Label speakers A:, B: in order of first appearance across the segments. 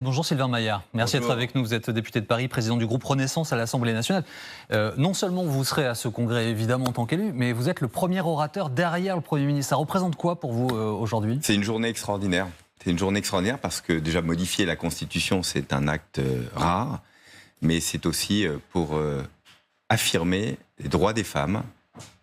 A: Bonjour Sylvain Maillard, merci d'être avec nous. Vous êtes député de Paris, président du groupe Renaissance à l'Assemblée nationale. Non seulement vous serez à ce congrès évidemment en tant qu'élu, mais vous êtes le premier orateur derrière le Premier ministre. Ça représente quoi pour vous aujourd'hui ?
B: C'est une journée extraordinaire. C'est une journée extraordinaire parce que déjà modifier la Constitution, c'est un acte rare, mais c'est aussi pour affirmer les droits des femmes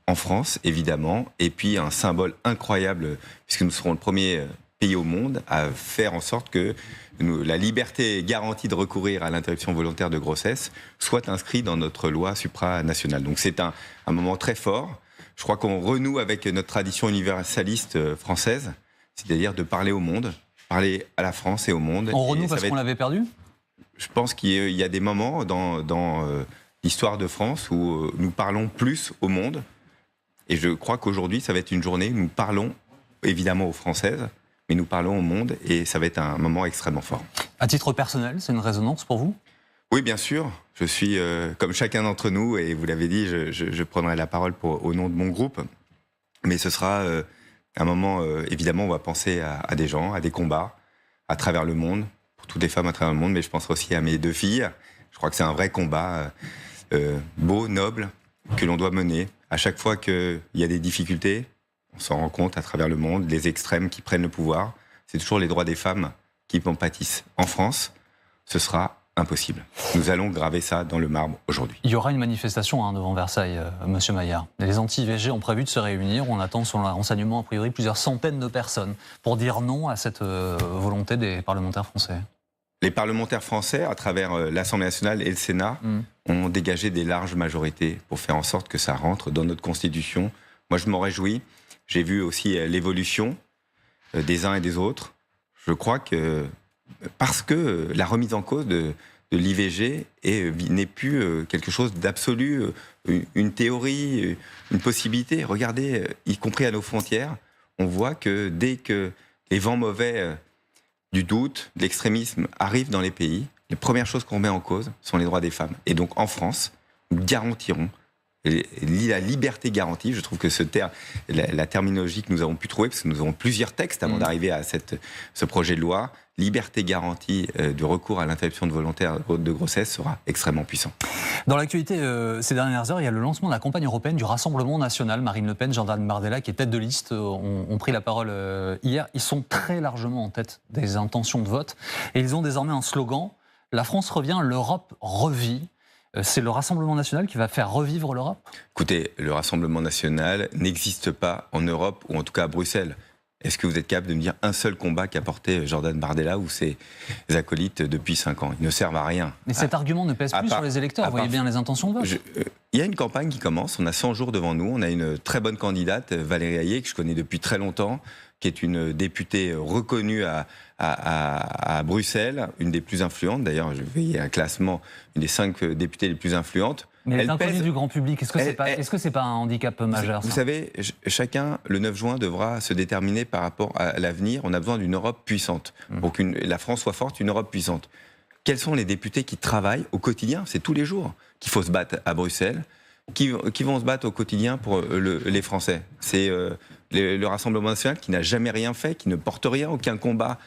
B: en France, évidemment, et puis un symbole incroyable, puisque nous serons le premier pays au monde à faire en sorte que la liberté garantie de recourir à l'interruption volontaire de grossesse soit inscrite dans notre loi supranationale. Donc c'est un moment très fort. Je crois qu'on renoue avec notre tradition universaliste française, c'est-à-dire de parler au monde, parler à la France et au monde.
A: On renoue parce qu'on l'avait perdu ?
B: Je pense qu'il y a des moments dans l'histoire de France où nous parlons plus au monde. Et je crois qu'aujourd'hui, ça va être une journée où nous parlons évidemment aux Françaises, mais nous parlons au monde et ça va être un moment extrêmement fort.
A: À titre personnel, c'est une résonance pour vous ?
B: Oui, bien sûr. Je suis comme chacun d'entre nous, et vous l'avez dit, je prendrai la parole au nom de mon groupe. Mais ce sera un moment, évidemment, on va penser à des gens, à des combats à travers le monde, pour toutes les femmes à travers le monde, mais je pense aussi à mes deux filles. Je crois que c'est un vrai combat beau, noble, que l'on doit mener. À chaque fois qu'il y a des difficultés, on s'en rend compte à travers le monde, les extrêmes qui prennent le pouvoir, c'est toujours les droits des femmes qui en pâtissent. En France, ce sera impossible. Nous allons graver ça dans le marbre aujourd'hui.
A: Il y aura une manifestation devant Versailles, Monsieur Maillard. Les anti-IVG ont prévu de se réunir. On attend, selon les renseignements, a priori, plusieurs centaines de personnes pour dire non à cette volonté des parlementaires français.
B: Les parlementaires français, à travers l'Assemblée nationale et le Sénat, ont dégagé des larges majorités pour faire en sorte que ça rentre dans notre Constitution. Moi, je m'en réjouis. J'ai vu aussi l'évolution des uns et des autres. Je crois que parce que la remise en cause de l'IVG n'est plus quelque chose d'absolu, une théorie, une possibilité. Regardez, y compris à nos frontières, on voit que dès que les vents mauvais du doute, de l'extrémisme arrivent dans les pays, les premières choses qu'on met en cause sont les droits des femmes. Et donc en France, nous garantirons la liberté garantie. Je trouve que la terminologie que nous avons pu trouver, parce que nous avons plusieurs textes avant d'arriver à ce projet de loi, liberté garantie de recours à l'interruption volontaire de grossesse sera extrêmement puissant.
A: Dans l'actualité, ces dernières heures, il y a le lancement de la campagne européenne du Rassemblement national. Marine Le Pen, Jordan Bardella, qui est tête de liste, ont pris la parole hier. Ils sont très largement en tête des intentions de vote. Et ils ont désormais un slogan, « La France revient, l'Europe revit ». C'est le Rassemblement national qui va faire revivre l'Europe ?
B: Écoutez, le Rassemblement national n'existe pas en Europe, ou en tout cas à Bruxelles. Est-ce que vous êtes capable de me dire un seul combat qu'a porté Jordan Bardella ou ses acolytes depuis 5 ans ? Ils ne servent à rien.
A: Mais cet argument ne pèse plus sur les électeurs. Vous voyez bien les intentions de vote.
B: Il y a une campagne qui commence, on a 100 jours devant nous, on a une très bonne candidate, Valérie Hayé, que je connais depuis très longtemps, qui est une députée reconnue à Bruxelles, une des plus influentes. D'ailleurs, je veillais à un classement, une des 5 députées les plus influentes.
A: Mais elle est inconnue du grand public. Est-ce que c'est pas un handicap majeur ?
B: Vous savez, chacun, le 9 juin, devra se déterminer par rapport à l'avenir. On a besoin d'une Europe puissante. Pour que la France soit forte, une Europe puissante. Quels sont les députés qui travaillent au quotidien ? C'est tous les jours qu'il faut se battre à Bruxelles. Qui vont se battre au quotidien pour les Français ? C'est le Rassemblement national qui n'a jamais rien fait, qui ne porte rien, aucun combat,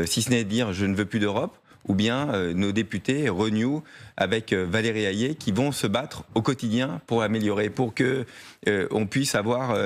B: si ce n'est de dire « je ne veux plus d'Europe », ou bien nos députés Renew avec Valérie Hayé qui vont se battre au quotidien pour améliorer, pour que on puisse avoir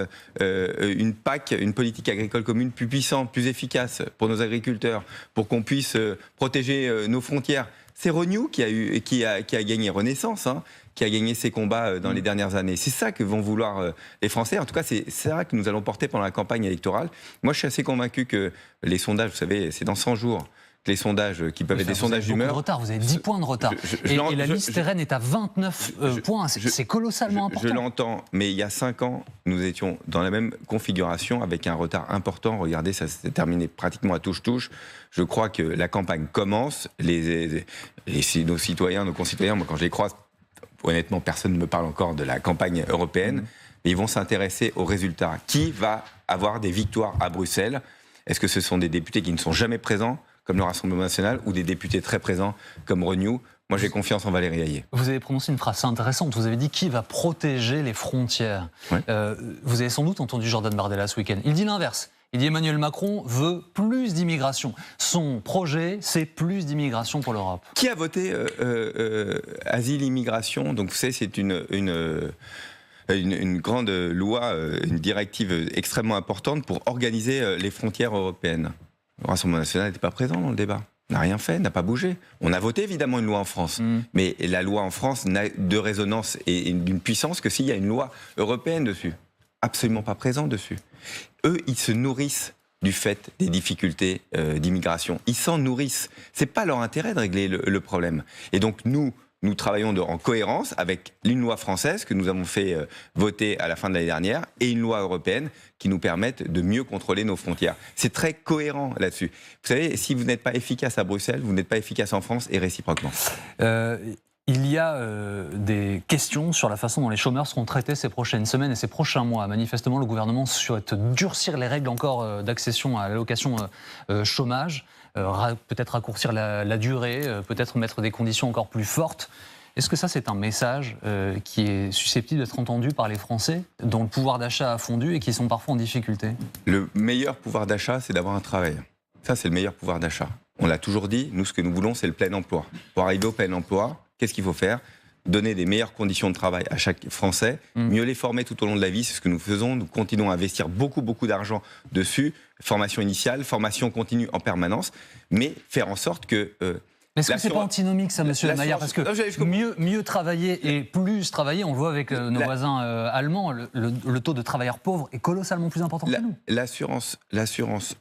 B: une PAC, une politique agricole commune plus puissante, plus efficace pour nos agriculteurs, pour qu'on puisse protéger nos frontières. C'est Renew qui a gagné Renaissance, qui a gagné ces combats dans les dernières années. C'est ça que vont vouloir les Français. En tout cas, c'est ça que nous allons porter pendant la campagne électorale. Moi, je suis assez convaincu que les sondages, vous savez, c'est dans 100 jours. Les sondages qui peuvent être des sondages d'humeur.
A: Vous avez 10 points de retard. Et la liste RN est à 29 points. C'est colossalement important.
B: Je l'entends, mais il y a 5 ans, nous étions dans la même configuration avec un retard important. Regardez, ça s'est terminé pratiquement à touche-touche. Je crois que la campagne commence. Nos citoyens, nos concitoyens, moi quand je les croise, honnêtement, personne ne me parle encore de la campagne européenne. Mais ils vont s'intéresser aux résultats. Qui va avoir des victoires à Bruxelles ? Est-ce que ce sont des députés qui ne sont jamais présents comme le Rassemblement national, ou des députés très présents comme Renew? Moi, j'ai confiance en Valérie Hayé.
A: Vous avez prononcé une phrase intéressante. Vous avez dit qui va protéger les frontières. Ouais. Vous avez sans doute entendu Jordan Bardella ce week-end. Il dit l'inverse. Il dit Emmanuel Macron veut plus d'immigration. Son projet, c'est plus d'immigration pour l'Europe.
B: Qui a voté asile, immigration? Donc vous savez, c'est une grande loi, une directive extrêmement importante pour organiser les frontières européennes. Le Rassemblement national n'était pas présent dans le débat. N'a rien fait, n'a pas bougé. On a voté évidemment une loi en France, mais la loi en France n'a de résonance et d'une puissance que s'il y a une loi européenne dessus. Absolument pas présent dessus. Eux, ils se nourrissent du fait des difficultés d'immigration. Ils s'en nourrissent. C'est pas leur intérêt de régler le problème. Et donc nous travaillons en cohérence avec une loi française que nous avons fait voter à la fin de l'année dernière et une loi européenne qui nous permettent de mieux contrôler nos frontières. C'est très cohérent là-dessus. Vous savez, si vous n'êtes pas efficace à Bruxelles, vous n'êtes pas efficace en France et réciproquement.
A: Il y a des questions sur la façon dont les chômeurs seront traités ces prochaines semaines et ces prochains mois. Manifestement, le gouvernement souhaite durcir les règles encore d'accession à l'allocation chômage, peut-être raccourcir la durée, peut-être mettre des conditions encore plus fortes. Est-ce que ça, c'est un message qui est susceptible d'être entendu par les Français, dont le pouvoir d'achat a fondu et qui sont parfois en difficulté?
B: Le meilleur pouvoir d'achat, c'est d'avoir un travail. Ça, c'est le meilleur pouvoir d'achat. On l'a toujours dit, nous, ce que nous voulons, c'est le plein emploi. Pour arriver au plein emploi, qu'est-ce qu'il faut faire? Donner des meilleures conditions de travail à chaque Français, mieux les former tout au long de la vie, c'est ce que nous faisons. Nous continuons à investir beaucoup d'argent dessus, formation initiale, formation continue en permanence, mais faire en sorte que...
A: Est-ce que c'est pas antinomique ça, monsieur Maillard? Parce que mieux travailler et plus travailler, on le voit avec nos voisins allemands, le taux de travailleurs pauvres est colossalement plus important que nous.
B: L'assurance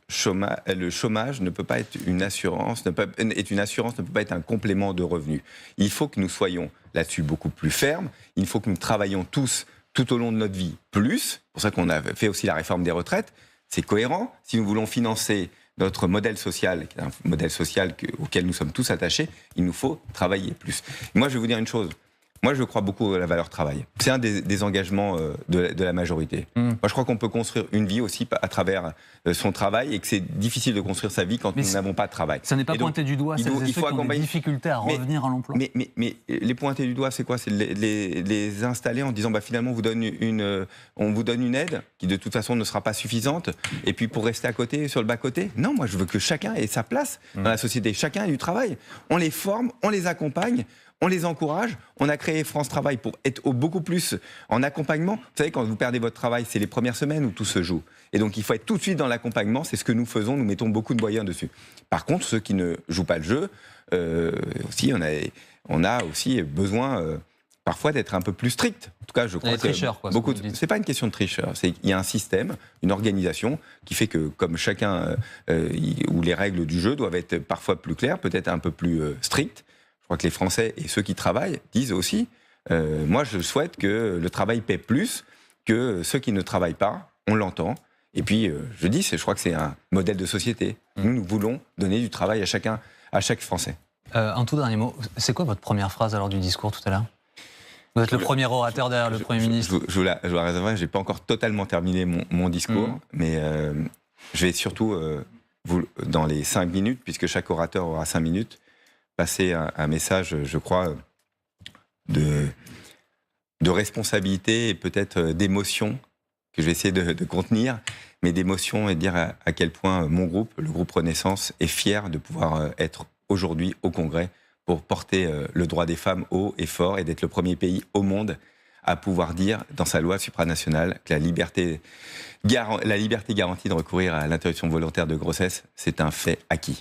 B: chômage, le chômage ne peut pas être une assurance, ne peut pas être un complément de revenu. Il faut que nous soyons là-dessus beaucoup plus fermes, il faut que nous travaillions tous tout au long de notre vie plus, c'est pour ça qu'on a fait aussi la réforme des retraites, c'est cohérent, si nous voulons financer notre modèle social, qui est un modèle social auquel nous sommes tous attachés, il nous faut travailler plus. Moi, je vais vous dire une chose. Moi, je crois beaucoup à la valeur travail. C'est un des engagements de la majorité. Moi, je crois qu'on peut construire une vie aussi à travers son travail et que c'est difficile de construire sa vie quand nous n'avons pas de travail.
A: Ça n'est pas pointé du doigt, il faut accompagner des difficultés à revenir à l'emploi.
B: Mais les pointer du doigt, c'est quoi? C'est les installer en disant finalement, on vous donne une aide qui de toute façon ne sera pas suffisante et puis pour rester à côté, sur le bas-côté. Non, moi, je veux que chacun ait sa place dans la société. Chacun ait du travail. On les forme, on les accompagne. On les encourage. On a créé France Travail pour être beaucoup plus en accompagnement. Vous savez, quand vous perdez votre travail, c'est les premières semaines où tout se joue. Et donc, il faut être tout de suite dans l'accompagnement. C'est ce que nous faisons. Nous mettons beaucoup de moyens dessus. Par contre, ceux qui ne jouent pas le jeu, aussi, on a aussi besoin parfois d'être un peu plus strict. En tout cas, je crois que c'est pas une question de tricheur. Il y a un système, une organisation qui fait que, comme chacun, où les règles du jeu doivent être parfois plus claires, peut-être un peu plus strictes. Je crois que les Français et ceux qui travaillent disent aussi, moi je souhaite que le travail paie plus que ceux qui ne travaillent pas, on l'entend. Et puis je crois que c'est un modèle de société. Nous voulons donner du travail à chaque Français.
A: Un tout dernier mot, c'est quoi votre première phrase alors du discours tout à l'heure? Vous êtes le premier orateur derrière le Premier ministre.
B: Je vous la réserverai, je n'ai pas encore totalement terminé mon discours, mais je vais surtout, dans les 5 minutes, puisque chaque orateur aura 5 minutes, passer un message, je crois, de responsabilité et peut-être d'émotion, que je vais essayer de contenir, mais d'émotion et de dire à quel point mon groupe, le groupe Renaissance, est fier de pouvoir être aujourd'hui au Congrès pour porter le droit des femmes haut et fort et d'être le premier pays au monde à pouvoir dire dans sa loi supranationale que la liberté garantie de recourir à l'interruption volontaire de grossesse, c'est un fait acquis.